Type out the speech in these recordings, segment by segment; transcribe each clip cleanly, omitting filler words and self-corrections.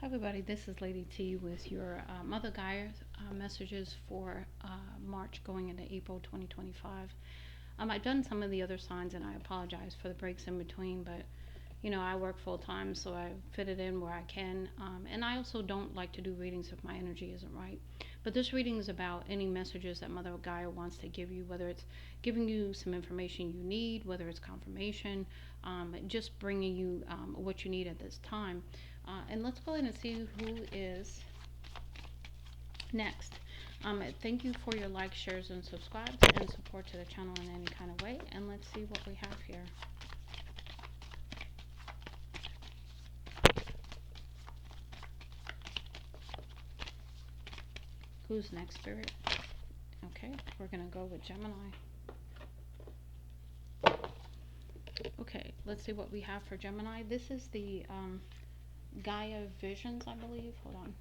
Hi everybody, this is Lady T with your Mother Gaia messages for March going into April 2025. I've done some of the other signs and I apologize for the breaks in between, but I work full time, so I fit it in where I can. And I also don't like to do readings if my energy isn't right. But this reading is about any messages that Mother Gaia wants to give you, whether it's giving you some information you need, whether it's confirmation, just bringing you what you need at this time. And let's go ahead and see who is next. Thank you for your likes, shares, and subscribes and support to the channel in any kind of way. And let's see what we have here. Who's next, Spirit? Okay, we're going to go with Gemini. Okay, let's see what we have for Gemini. This is the Gaia Visions, I believe. Hold on.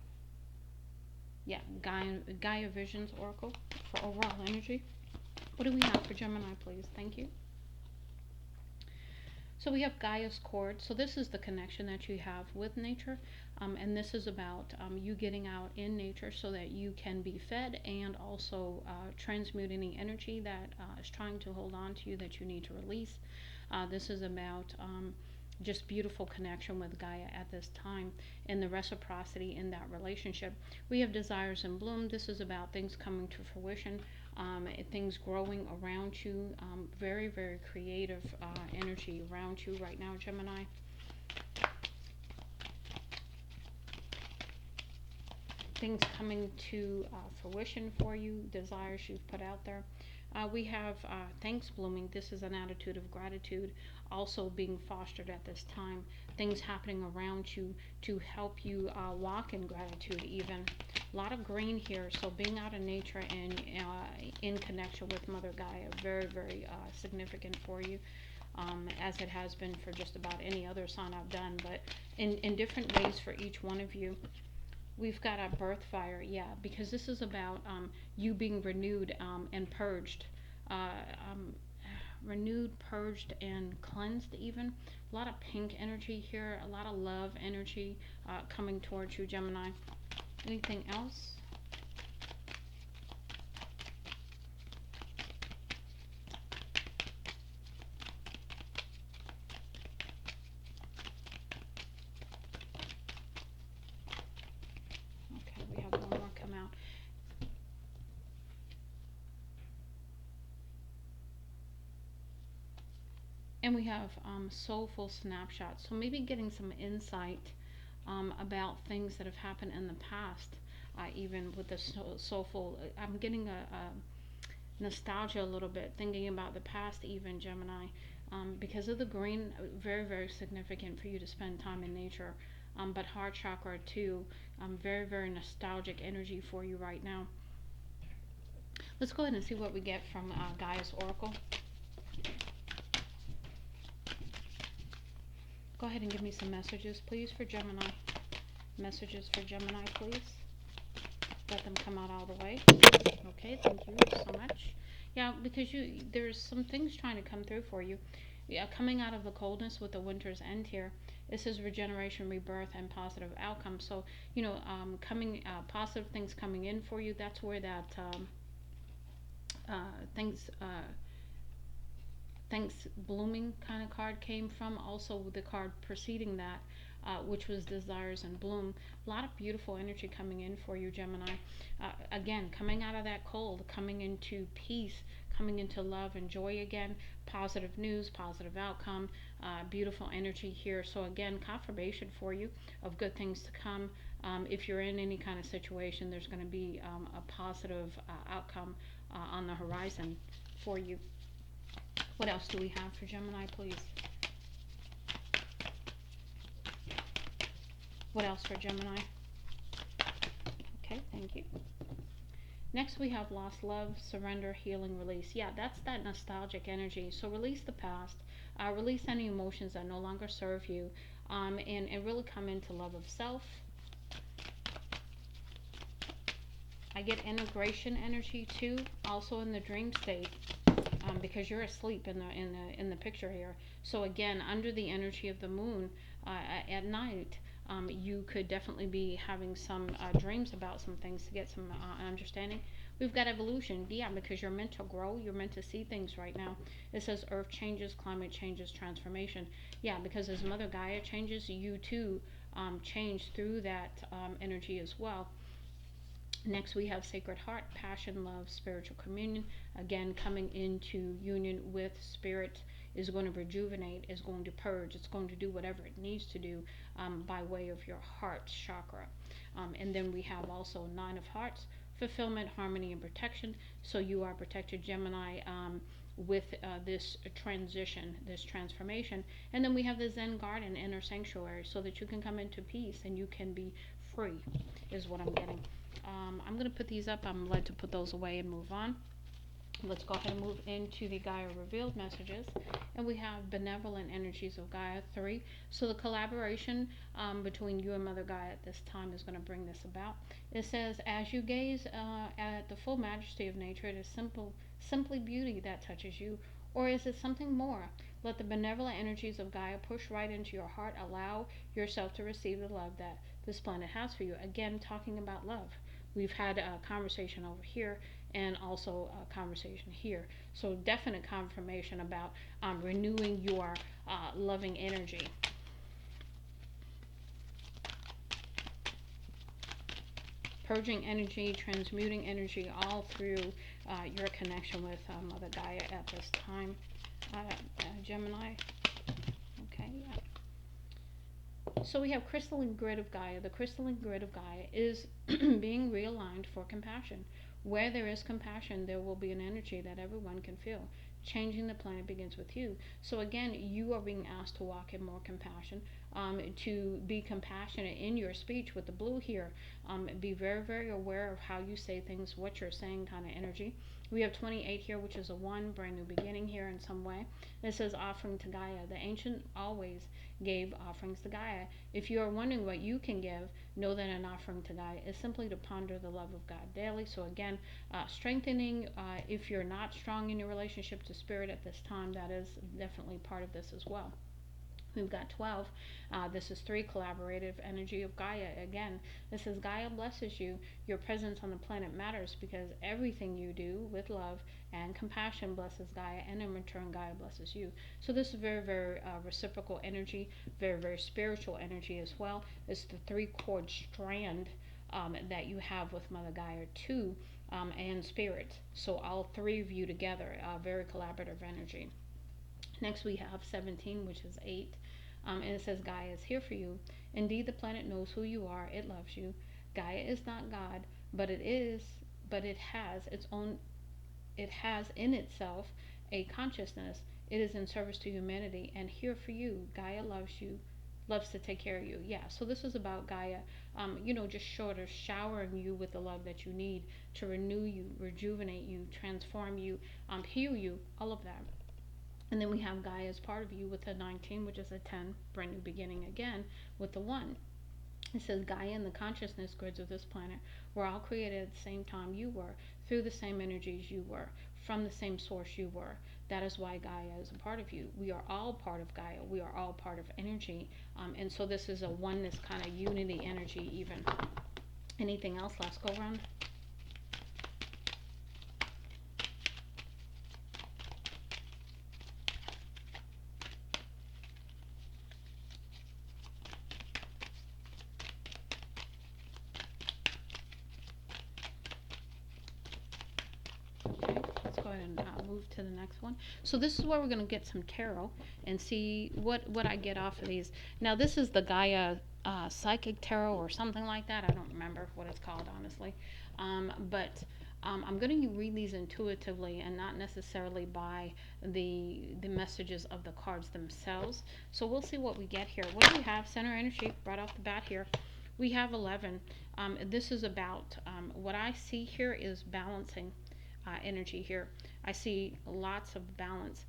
Yeah, Gaia Visions Oracle for overall energy. What do we have for Gemini, please? Thank you. So we have Gaia's cord. So this is the connection that you have with nature. And this is about you getting out in nature so that you can be fed and also transmute any energy that is trying to hold on to you that you need to release. This is about just beautiful connection with Gaia at this time and the reciprocity in that relationship. We have desires in bloom. This is about things coming to fruition, things growing around you. Very, very creative energy around you right now, Gemini. Things coming to fruition for you, desires you've put out there. We have thanks blooming. This is an attitude of gratitude also being fostered at this time. Things happening around you to help you walk in gratitude even. A lot of green here, so being out in nature and in connection with Mother Gaia, very, very significant for you. As it has been for just about any other sign I've done, but in different ways for each one of you. We've got a birth fire, yeah, because this is about you being renewed and purged. Uh, um, Renewed, purged, and cleansed even. A lot of pink energy here, a lot of love energy coming towards you, Gemini. Anything else? Okay, we have one more come out. And we have soulful snapshots. So maybe getting some insight about things that have happened in the past, even with the soulful. I'm getting a nostalgia a little bit, thinking about the past, even Gemini. Because of the green, very, very significant for you to spend time in nature. But heart chakra too, very, very nostalgic energy for you right now. Let's go ahead and see what we get from Gaia's Oracle. Go ahead and give me some messages, please, for Gemini. Messages for Gemini, please. Let them come out all the way. Okay, thank you so much. Yeah, because there's some things trying to come through for you. Yeah, coming out of the coldness with the winter's end here. This is regeneration, rebirth, and positive outcome. So, coming positive things coming in for you. That's where that things thanks blooming kind of card came from. Also the card preceding that, which was desires and bloom. A lot of beautiful energy coming in for you, Gemini. Again, coming out of that cold, coming into peace, coming into love and joy again. Positive news, positive outcome, beautiful energy here. So again, confirmation for you of good things to come. If you're in any kind of situation, there's going to be a positive outcome on the horizon for you. What else do we have for Gemini, please? What else for Gemini? Okay, thank you. Next we have lost love, surrender, healing, release. Yeah, that's that nostalgic energy. So release the past, release any emotions that no longer serve you, and really come into love of self. I get integration energy too, also in the dream state. Because you're asleep in the picture here. So again, under the energy of the moon at night, You could definitely be having some dreams about some things to get some understanding. We've got evolution, yeah, because you're meant to grow, you're meant to see things right now. It says earth changes, climate changes, transformation. Yeah, because as Mother Gaia changes, you too change through that energy as well. Next, we have Sacred Heart, passion, love, spiritual communion. Again, coming into union with spirit is going to rejuvenate, is going to purge, it's going to do whatever it needs to do by way of your heart chakra. And then we have also Nine of Hearts, fulfillment, harmony, and protection. So you are protected, Gemini, with this transition, this transformation. And then we have the Zen garden, inner sanctuary, so that you can come into peace and you can be free, is what I'm getting. I'm going to put these up. I'm led to put those away and move on. Let's go ahead and move into the Gaia revealed messages. And we have benevolent energies of Gaia 3. So the collaboration between you and Mother Gaia at this time is going to bring this about. It says, as you gaze at the full majesty of nature, it is simply beauty that touches you. Or is it something more? Let the benevolent energies of Gaia push right into your heart. Allow yourself to receive the love that this planet has for you. Again, talking about love. We've had a conversation over here and also a conversation here. So definite confirmation about renewing your loving energy. Purging energy, transmuting energy all through your connection with Mother Gaia at this time. Gemini. Okay, yeah. So we have crystalline grid of Gaia. The crystalline grid of Gaia is being realigned for compassion. Where there is compassion, there will be an energy that everyone can feel. Changing the planet begins with you. So again, you are being asked to walk in more compassion, to be compassionate in your speech with the blue here. Be very, very aware of how you say things, what you're saying kind of energy. We have 28 here, which is a 1, brand new beginning here in some way. It says offering to Gaia. The ancient always gave offerings to Gaia. If you are wondering what you can give, know that an offering to Gaia is simply to ponder the love of God daily. So again, strengthening, if you're not strong in your relationship to spirit at this time, that is definitely part of this as well. We've got 12. This is 3, collaborative energy of Gaia. Again, this says Gaia blesses you. Your presence on the planet matters because everything you do with love and compassion blesses Gaia, and in return, Gaia blesses you. So this is very, very reciprocal energy, very, very spiritual energy as well. It's the 3-chord strand that you have with Mother Gaia too, and spirit. So all 3 of you together, very collaborative energy. Next we have 17, which is 8. And it says Gaia is here for you. Indeed, the planet knows who you are. It loves you. Gaia is not God, but it has its own. It has in itself a consciousness. It is in service to humanity and here for you. Gaia loves you, loves to take care of you. Yeah. So this is about Gaia. Just short of showering you with the love that you need to renew you, rejuvenate you, transform you, heal you, all of that. And then we have Gaia as part of you with the 19, which is a 10, brand new beginning again with the 1. It says Gaia and the consciousness grids of this planet were all created at the same time you were, through the same energies you were, from the same source you were. That is why Gaia is a part of you. We are all part of Gaia. We are all part of energy. And so this is a oneness kind of unity energy even. Anything else? Last go round. And move to the next one. So this is where we're going to get some tarot and see what I get off of these. Now this is the Gaia psychic tarot or something like that. I don't remember what it's called honestly, but I'm going to read these intuitively and not necessarily by the messages of the cards themselves. So we'll see what we get here. What do we have? Center energy right off the bat here. We have 11. This is about what I see here is balancing energy here. I see lots of balance,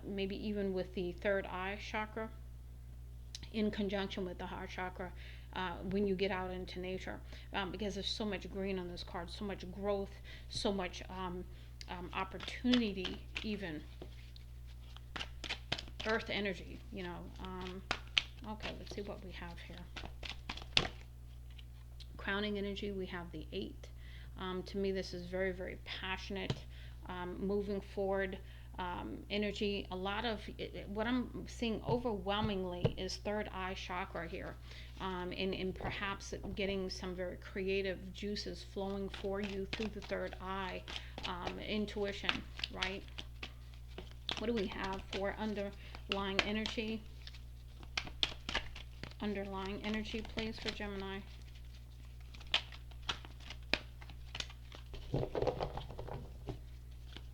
maybe even with the third eye chakra in conjunction with the heart chakra when you get out into nature, because there's so much green on this card, so much growth, so much opportunity, even earth energy, okay, let's see what we have here. crowning energy, we have the 8. To me, this is very, very passionate, moving forward energy. A lot of what I'm seeing overwhelmingly is third eye chakra here, and perhaps getting some very creative juices flowing for you through the third eye. Intuition, right? What do we have for underlying energy? Underlying energy, please, for Gemini.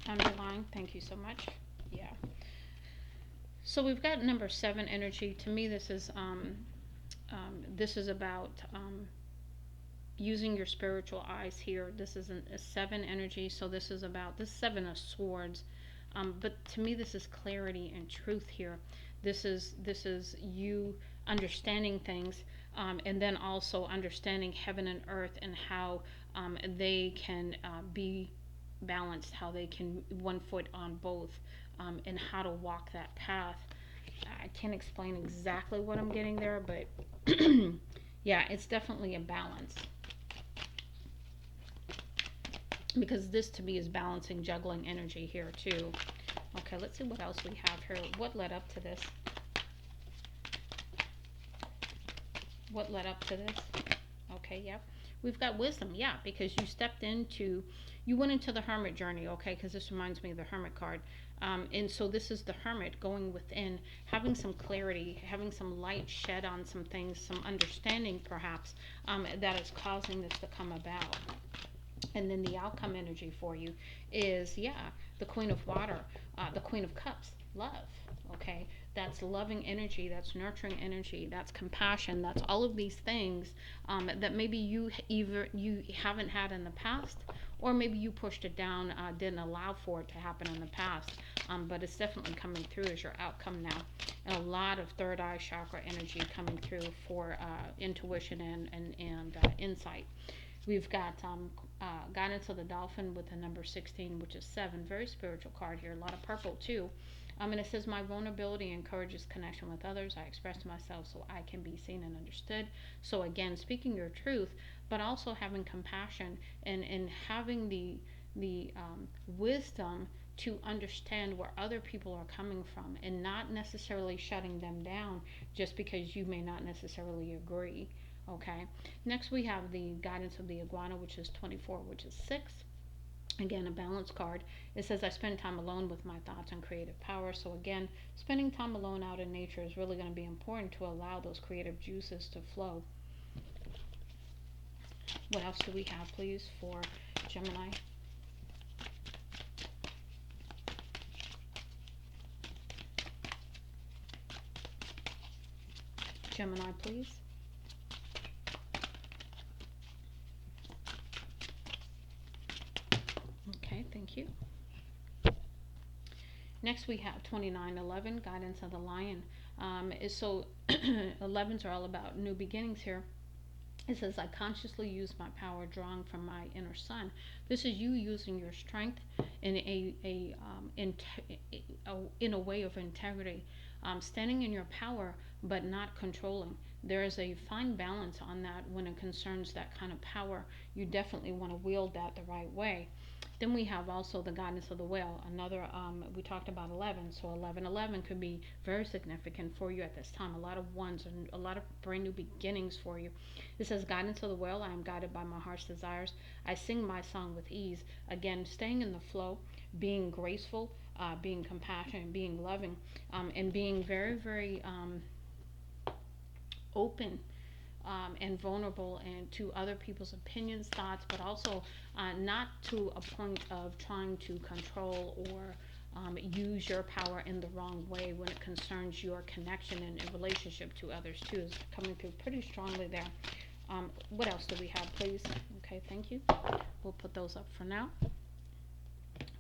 Underlying, thank you so much. Yeah. So we've got number 7 energy. To me, this is about using your spiritual eyes here. This is a 7 energy, so this is about this 7 of swords. But to me, this is clarity and truth here. This is you understanding things, and then also understanding heaven and earth and how they can be balanced, how they can one foot on both, and how to walk that path. I can't explain exactly what I'm getting there, but yeah, it's definitely a balance. Because this to me is balancing, juggling energy here too. Okay, let's see what else we have here. What led up to this? What led up to this? Okay, yep. We've got wisdom, yeah, because you went into the hermit journey, okay, because this reminds me of the hermit card. And so this is the hermit going within, having some clarity, having some light shed on some things, some understanding perhaps, that is causing this to come about. And then the outcome energy for you is, yeah, the Queen of Water, the Queen of Cups, love, okay? That's loving energy, that's nurturing energy, that's compassion, that's all of these things that maybe you haven't had in the past, or maybe you pushed it down, didn't allow for it to happen in the past, but it's definitely coming through as your outcome now. And a lot of third eye chakra energy coming through for intuition and insight. We've got Guidance of the Dolphin with the number 16, which is 7. Very spiritual card here. A lot of purple, too. And it says, my vulnerability encourages connection with others. I express myself so I can be seen and understood. So, again, speaking your truth, but also having compassion and having the wisdom to understand where other people are coming from and not necessarily shutting them down just because you may not necessarily agree. Okay, next we have the Guidance of the Iguana, which is 24, which is 6. Again, a balance card. It says, I spend time alone with my thoughts and creative power. So again, spending time alone out in nature is really going to be important to allow those creative juices to flow. What else do we have, please, for Gemini? Gemini, please. Okay, thank you. Next we have 2911, Guidance of the Lion. So 11s are all about new beginnings here. It says, I consciously use my power drawing from my inner sun. This is you using your strength in a way of integrity, standing in your power but not controlling. There is a fine balance on that when it concerns that kind of power. You definitely want to wield that the right way. Then we have also the Guidance of the Whale. Another, we talked about 11, so 1111 could be very significant for you at this time. A lot of ones and a lot of brand new beginnings for you. It says, Guidance of the Whale, I am guided by my heart's desires. I sing my song with ease. Again, staying in the flow, being graceful, being compassionate, being loving, and being very, very open and vulnerable and to other people's opinions, thoughts, but also not to a point of trying to control or use your power in the wrong way when it concerns your connection and relationship to others too. Is coming through pretty strongly there. What else do we have, please? Okay, thank you. We'll put those up for now.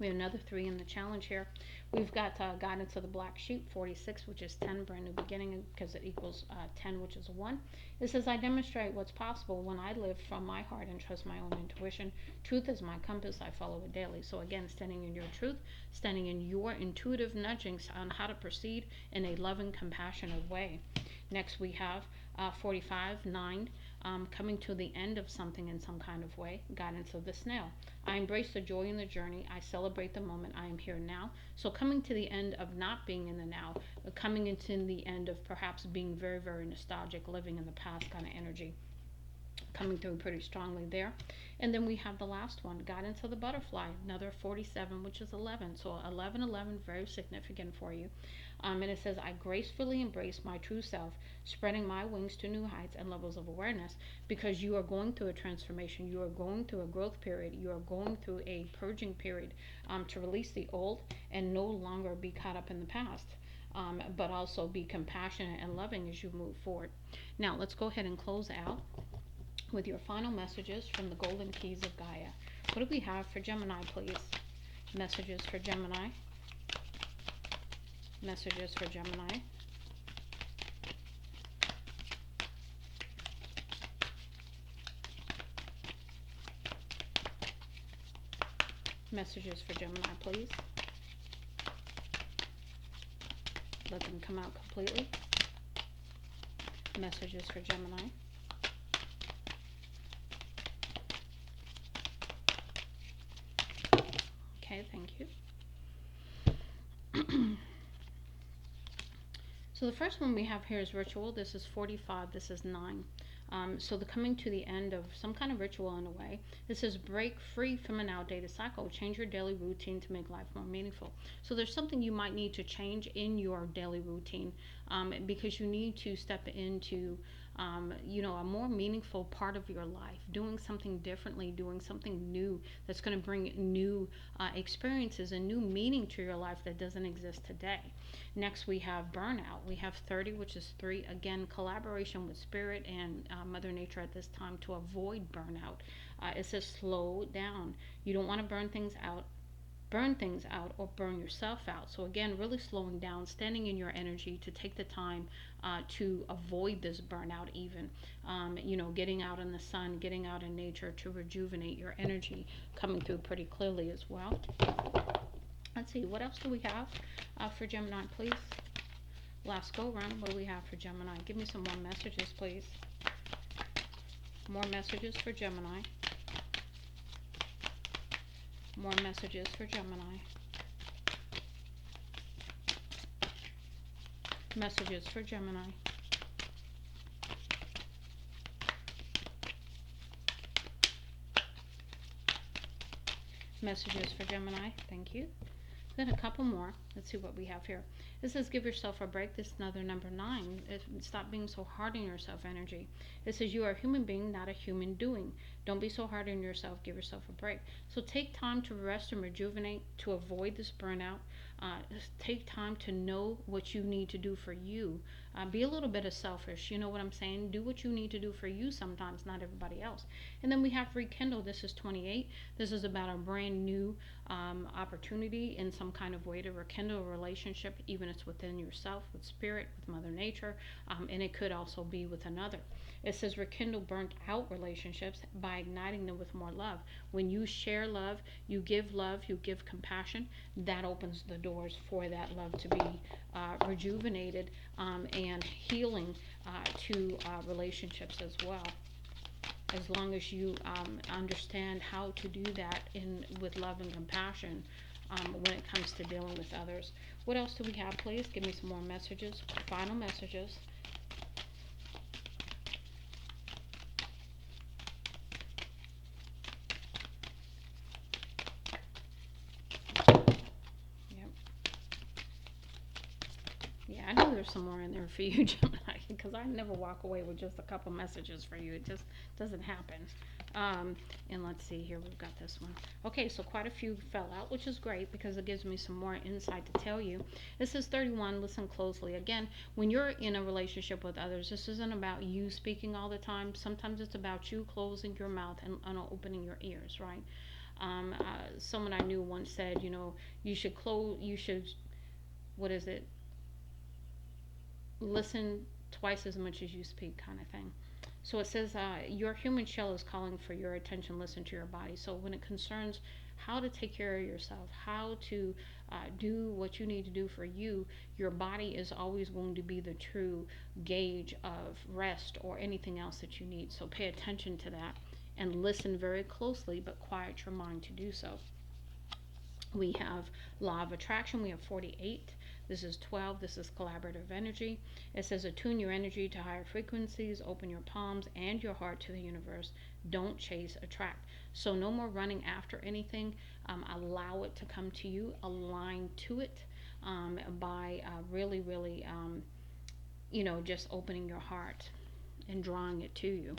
We have another 3 in the challenge here. We've got Guidance of the Black Sheep, 46, which is 10, brand new beginning, because it equals 10, which is a 1. It says, I demonstrate what's possible when I live from my heart and trust my own intuition. Truth is my compass, I follow it daily. So again, standing in your truth, standing in your intuitive nudgings on how to proceed in a loving, compassionate way. Next we have 45, 9. coming to the end of something in some kind of way, guidance of the snail. I embrace the joy in the journey. I celebrate the moment. I am here now. So coming to the end of not being in the now, coming into the end of perhaps being very, very nostalgic, living in the past kind of energy, coming through pretty strongly there. And then we have the last one, guidance of the butterfly, another 47, which is 11. So 11, 11, very significant for you. And it says, I gracefully embrace my true self, spreading my wings to new heights and levels of awareness, because you are going through a transformation. You are going through a growth period. You are going through a purging period, to release the old and no longer be caught up in the past. But also be compassionate and loving as you move forward. Now, let's go ahead and close out with your final messages from the Golden Keys of Gaia. What do we have for Gemini, please? Messages for Gemini. Messages for Gemini. Messages for Gemini, please. Let them come out completely. Messages for Gemini. Okay, thank you. So the first one we have here is ritual. This is 45. This is 9. So the coming to the end of some kind of ritual in a way. This is break free from an outdated cycle. Change your daily routine to make life more meaningful. So there's something you might need to change in your daily routine, because you need to step into a more meaningful part of your life, doing something differently, doing something new that's going to bring new experiences and new meaning to your life that doesn't exist today. Next, we have burnout. We have 30, which is 3. Again, collaboration with spirit and Mother Nature at this time to avoid burnout. It says slow down. You don't want to burn things out or burn yourself out. So again, really slowing down, standing in your energy to take the time to avoid this burnout even. Getting out in the sun, getting out in nature to rejuvenate your energy, coming through pretty clearly as well. Let's see, what else do we have for Gemini, please? Last go round, what do we have for Gemini? Give me some more messages, please. More messages for Gemini. More messages for Gemini. Messages for Gemini. Messages for Gemini. Thank you. Then a couple more. Let's see what we have here. This says give yourself a break. This is another number 9. Stop being so hard on yourself energy. It says you are a human being, not a human doing. Don't be so hard on yourself. Give yourself a break. So take time to rest and rejuvenate to avoid this burnout. Take time to know what you need to do for you. Be a little bit of selfish. You know what I'm saying? Do what you need to do for you sometimes, not everybody else. And then we have rekindle. This is 28. This is about a brand new opportunity in some kind of way to rekindle a relationship, even if it's within yourself, with spirit, with Mother Nature, and it could also be with another. It says rekindle burnt out relationships by igniting them with more love. When you share love, you give compassion, that opens the doors for that love to be rejuvenated and healing to relationships as well. As long as you understand how to do that with love and compassion when it comes to dealing with others. What else do we have, please? Give me some more messages. Final messages. Yep. Yeah, I know there's some more in there for you, Gemini, because I never walk away with just a couple messages for you. It just doesn't happen. And let's see here, we've got this one. Okay, so quite a few fell out, which is great because it gives me some more insight to tell you. This is 31, listen closely. Again, when you're in a relationship with others, this isn't about you speaking all the time. Sometimes it's about you closing your mouth and opening your ears, right? Someone I knew once said, you should listen twice as much as you speak, kind of thing. So it says your human shell is calling for your attention. Listen to your body. So when it concerns how to take care of yourself, how to do what you need to do for you. Your body is always going to be the true gauge of rest or anything else that you need. So pay attention to that and listen very closely, but quiet your mind to do so. We have law of attraction. We have 48. This is 12. This is collaborative energy. It says attune your energy to higher frequencies, open your palms and your heart to the universe. Don't chase, attract. So no more running after anything. Allow it to come to you. Align to it by really, really, just opening your heart and drawing it to you.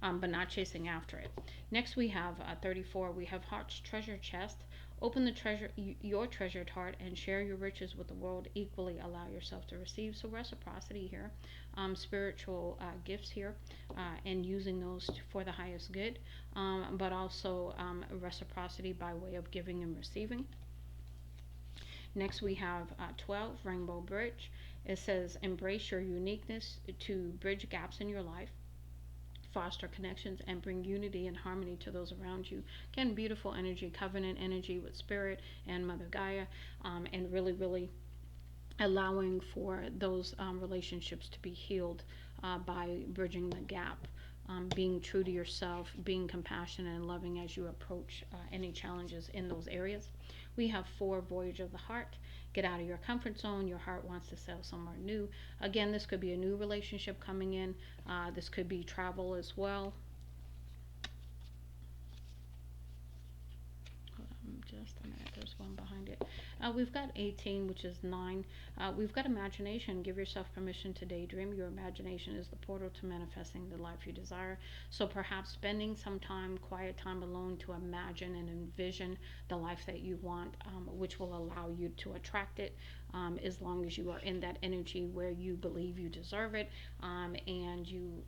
But not chasing after it. Next, we have 34. We have heart's treasure chest. Open your treasured heart, and share your riches with the world equally. Allow yourself to receive. So reciprocity here, spiritual gifts here, and using those for the highest good, but also reciprocity by way of giving and receiving. Next, we have 12, rainbow bridge. It says embrace your uniqueness to bridge gaps in your life, foster connections, and bring unity and harmony to those around you. Again, beautiful energy, covenant energy with spirit and Mother Gaia, and really, really allowing for those relationships to be healed by bridging the gap. Being true to yourself, being compassionate and loving as you approach any challenges in those areas. We have 4, voyage of the heart. Get out of your comfort zone. Your heart wants to sail somewhere new. Again, this could be a new relationship coming in. This could be travel as well. Just a minute, there's one behind it. We've got 18, which is 9. We've got imagination. Give yourself permission to daydream. Your imagination is the portal to manifesting the life you desire. So perhaps spending some time, quiet time alone, to imagine and envision the life that you want, which will allow you to attract it, as long as you are in that energy where you believe you deserve it, and you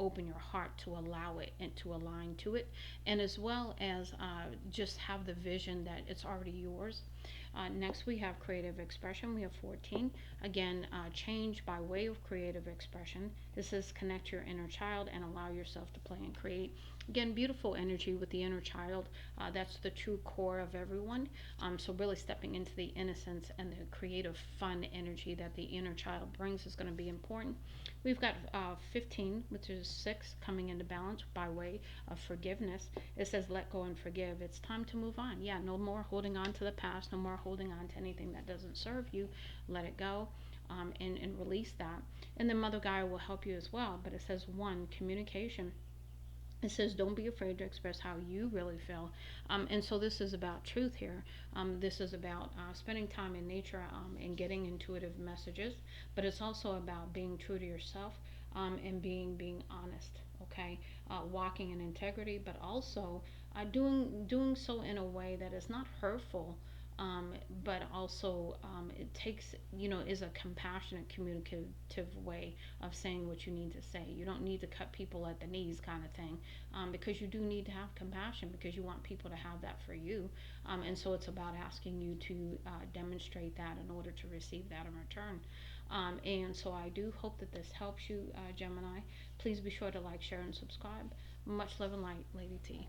open your heart to allow it and to align to it, and as well as just have the vision that it's already yours. Next, we have creative expression. We have 14. Again, change by way of creative expression. This is connect your inner child and allow yourself to play and create. Again, beautiful energy with the inner child. That's the true core of everyone. So really stepping into the innocence and the creative fun energy that the inner child brings is going to be important. We've got 15, which is 6, coming into balance by way of forgiveness. It says let go and forgive. It's time to move on. Yeah, no more holding on to the past, no more holding on to anything that doesn't serve you. Let it go, and release that. And then Mother Gaia will help you as well. But it says 1, communication. It says don't be afraid to express how you really feel, and so this is about truth here. This is about spending time in nature, and getting intuitive messages, but it's also about being true to yourself, and being honest. Okay, walking in integrity, but also doing so in a way that is not hurtful, but also it takes, is a compassionate, communicative way of saying what you need to say. You don't need to cut people at the knees, kind of thing, because you do need to have compassion because you want people to have that for you. And so it's about asking you to demonstrate that in order to receive that in return. And so I do hope that this helps you, Gemini. Please be sure to like, share, and subscribe. Much love and light, Lady T.